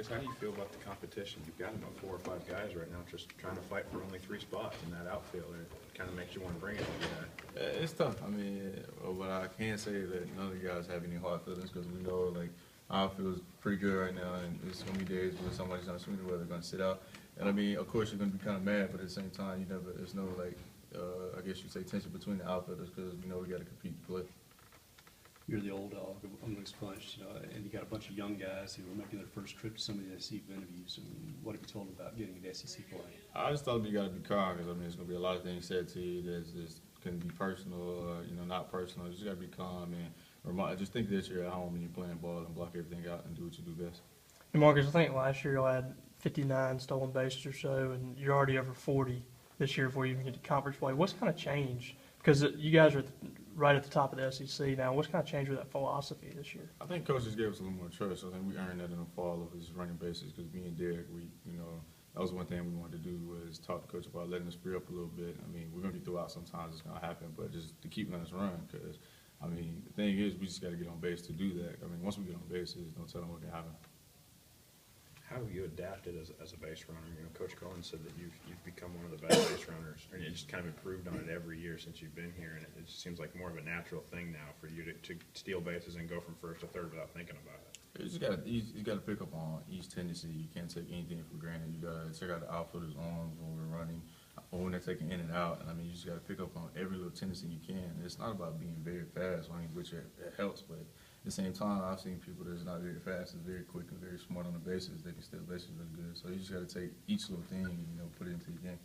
Demarcus, how do you feel about the competition? You've got about 4 or 5 guys right now just trying to fight for only 3 spots in that outfield. It kind of makes you want to bring it to that. It's tough. I mean, but I can't say that none of the guys have any hard feelings because we know, like, our outfield is pretty good right now, and it's going to be days where somebody's not swinging where they're going to sit out. And, I mean, of course, you're going to be kind of mad, but at the same time, there's no, like, I guess you'd say tension between the outfielders because we know we got to compete to play. You're the old dog among this bunch, and you got a bunch of young guys who are making their first trip to some of the SEC interviews. I mean, what have you told them about getting into SEC play? I just told them you got to be calm because, I mean, there's going to be a lot of things said to you that can be personal, not personal. You just got to be calm and just think that you're at home and you're playing ball and block everything out and do what you do best. Demarcus, I think last year you had 59 stolen bases or so, and you're already over 40 this year before you even get to conference play. What's kind of changed? Because you guys are right at the top of the SEC now. What's kind of changed with that philosophy this year? I think coaches gave us a little more trust. I think we earned that in the fall of his running bases because me and Derek, that was one thing we wanted to do was talk to coach about letting us free up a little bit. I mean, we're going to be through out sometimes. It's going to happen, but just to keep letting us run because, I mean, the thing is we just got to get on base to do that. I mean, once we get on base, there's no telling what can happen. How have you adapted as a base runner? Coach Cohen said that you've become one of the best base runners, and you just kind of improved on it every year since you've been here, and it just seems like more of a natural thing now for you to steal bases and go from first to third without thinking about it. You got to pick up on each tendency. You can't take anything for granted. You got to check out the outfielder's arms when we're running, or when they're taking in and out. And I mean, you just got to pick up on every little tendency you can. And it's not about being very fast, which it helps, but at the same time, I've seen people that's not very fast and very quick and very smart on the bases. They can steal bases really good. So you just got to take each little thing and put it into your game.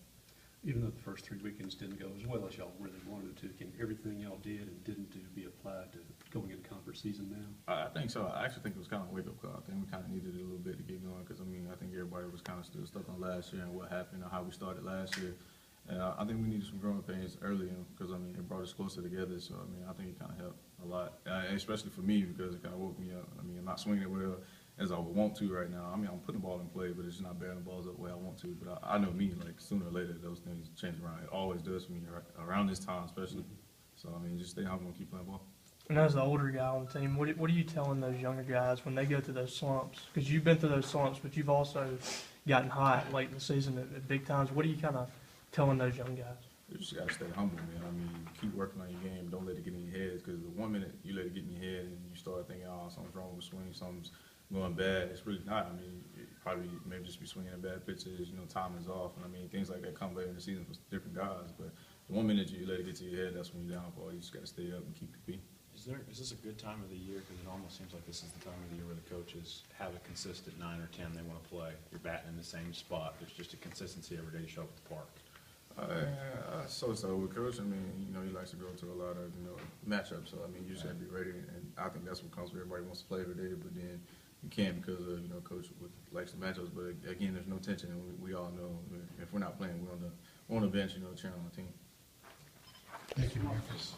Even though the first 3 weekends didn't go as well as y'all really wanted it to, can everything y'all did and didn't do be applied to going into conference season now? I think so. I actually think it was kind of a wake-up call. I think we kind of needed it a little bit to get going because, I mean, I think everybody was kind of still stuck on last year and what happened or how we started last year. And I think we needed some growing pains early because, I mean, it brought us closer together. So, I mean, I think it kind of helped a lot, especially for me because it kind of woke me up. I mean, I'm not swinging it well as I would want to right now. I mean, I'm putting the ball in play, but it's just not batting the balls up the way I want to. But I know me, like, sooner or later, those things change around. It always does for me around this time especially. So, I mean, just stay humble and keep playing ball. And as the older guy on the team, what are you telling those younger guys when they go through those slumps? Because you've been through those slumps, but you've also gotten hot late in the season at big times. What are you kind of telling those young guys? You just got to stay humble, man. I mean, keep working on your game. Don't let it get in your head because the 1 minute you let it get in your head and you start thinking, oh, something's wrong with swing, something's going bad. It's really not. I mean, it probably maybe just be swinging at bad pitches, timing's off. And I mean, things like that come later in the season for different guys. But the 1 minute you let it get to your head, that's when you're downfall. You just got to stay up and keep your feet. Is this a good time of the year? Because it almost seems like this is the time of the year where the coaches have a consistent 9 or 10 they want to play. You're batting in the same spot. There's just a consistency every day you show up at the park. So with Coach, I mean, he likes to go to a lot of, matchups. So, I mean, you just got to be ready. And I think that's what comes with everybody wants to play every day. But then you can't because, Coach likes the matchups. But, again, there's no tension. And we all know if we're not playing, we're on the bench, cheering on the team. Thank you, Marcus.